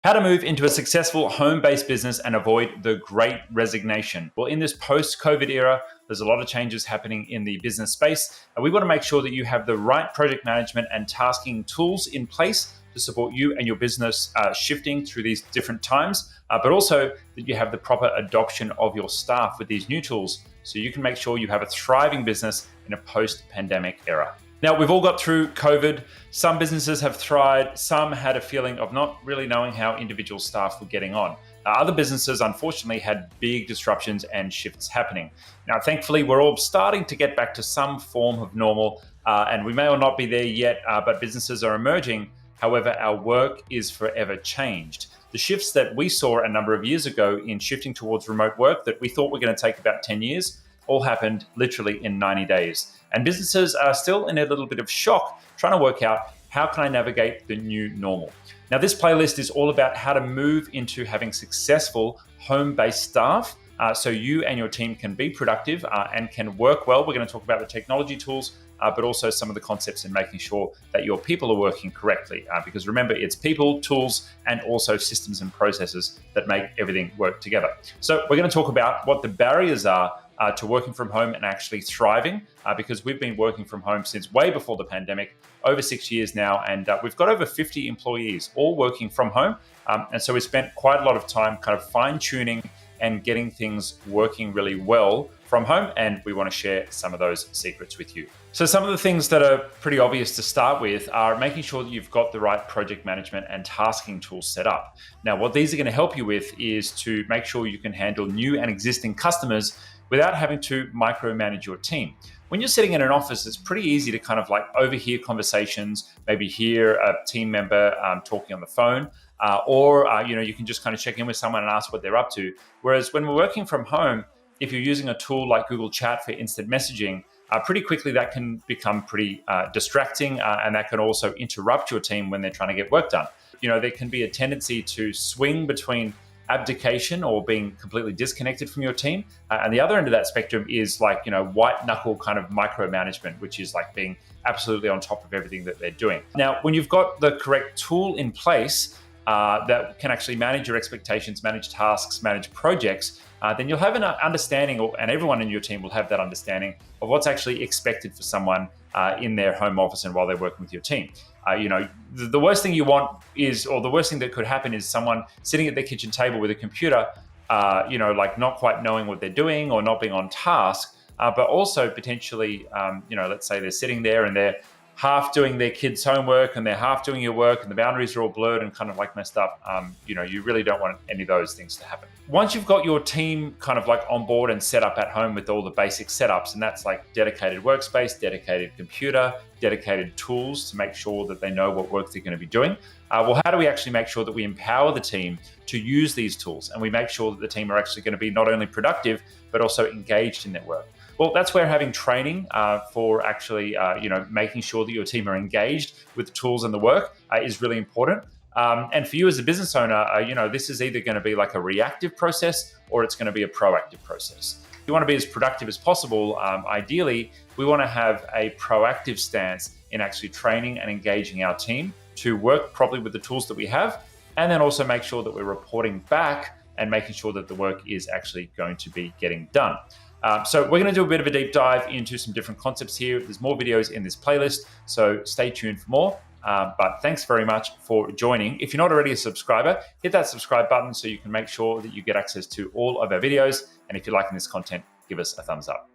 How to move into a successful home-based business and avoid the great resignation. Well, in this post-COVID era, there's a lot of changes happening in the business space, and we want to make sure that you have the right project management and tasking tools in place to support you and your business shifting through these different times, but also that you have the proper adoption of your staff with these new tools so you can make sure you have a thriving business in a post-pandemic era. Now, we've all got through COVID. Some businesses have thrived. Some had a feeling of not really knowing how individual staff were getting on. Other businesses, unfortunately, had big disruptions and shifts happening. Now, thankfully, we're all starting to get back to some form of normal, and we may or not be there yet, but businesses are emerging. However, our work is forever changed. The shifts that we saw a number of years ago in shifting towards remote work that we thought were going to take about 10 years all happened literally in 90 days. And businesses are still in a little bit of shock, trying to work out how can I navigate the new normal. Now, this playlist is all about how to move into having successful home-based staff so you and your team can be productive and can work well. We're going to talk about the technology tools, but also some of the concepts in making sure that your people are working correctly. Because remember, it's people, tools, and also systems and processes that make everything work together. So we're going to talk about what the barriers are to working from home and actually thriving, because we've been working from home since way before the pandemic, over 6 years now, and we've got over 50 employees all working from home. And so we spent quite a lot of time kind of fine-tuning and getting things working really well from home, and we want to share some of those secrets with you. So some of the things that are pretty obvious to start with are making sure that you've got the right project management and tasking tools set up. Now, what these are going to help you with is to make sure you can handle new and existing customers without having to micromanage your team. When you're sitting in an office, it's pretty easy to kind of like overhear conversations, maybe hear a team member talking on the phone, or you can just kind of check in with someone and ask what they're up to. Whereas when we're working from home, if you're using a tool like Google Chat for instant messaging, pretty quickly that can become pretty distracting, and that can also interrupt your team when they're trying to get work done. There can be a tendency to swing between abdication or being completely disconnected from your team. And the other end of that spectrum is like, white knuckle kind of micromanagement, which is like being absolutely on top of everything that they're doing. Now, when you've got the correct tool in place that can actually manage your expectations, manage tasks, manage projects, then you'll have an understanding, and everyone in your team will have that understanding of what's actually expected for someone in their home office and while they're working with your team. The worst thing you want is, or the worst thing that could happen is someone sitting at their kitchen table with a computer, like not quite knowing what they're doing or not being on task, but also potentially, let's say they're sitting there and they're half doing their kids' homework and they're half doing your work and the boundaries are all blurred and kind of like messed up. You really don't want any of those things to happen. Once you've got your team kind of like on board and set up at home with all the basic setups, and that's like dedicated workspace, dedicated computer, dedicated tools to make sure that they know what work they're going to be doing. Well, how do we actually make sure that we empower the team to use these tools and we make sure that the team are actually going to be not only productive, but also engaged in their work? Well, that's where having training for actually, making sure that your team are engaged with the tools and the work is really important. And for you as a business owner, this is either going to be like a reactive process or it's going to be a proactive process. If you want to be as productive as possible, ideally, we want to have a proactive stance in actually training and engaging our team to work properly with the tools that we have, and then also make sure that we're reporting back and making sure that the work is actually going to be getting done. So we're going to do a bit of a deep dive into some different concepts here. There's more videos in this playlist, so stay tuned for more. But thanks very much for joining. If you're not already a subscriber, hit that subscribe button so you can make sure that you get access to all of our videos. And if you're liking this content, give us a thumbs up.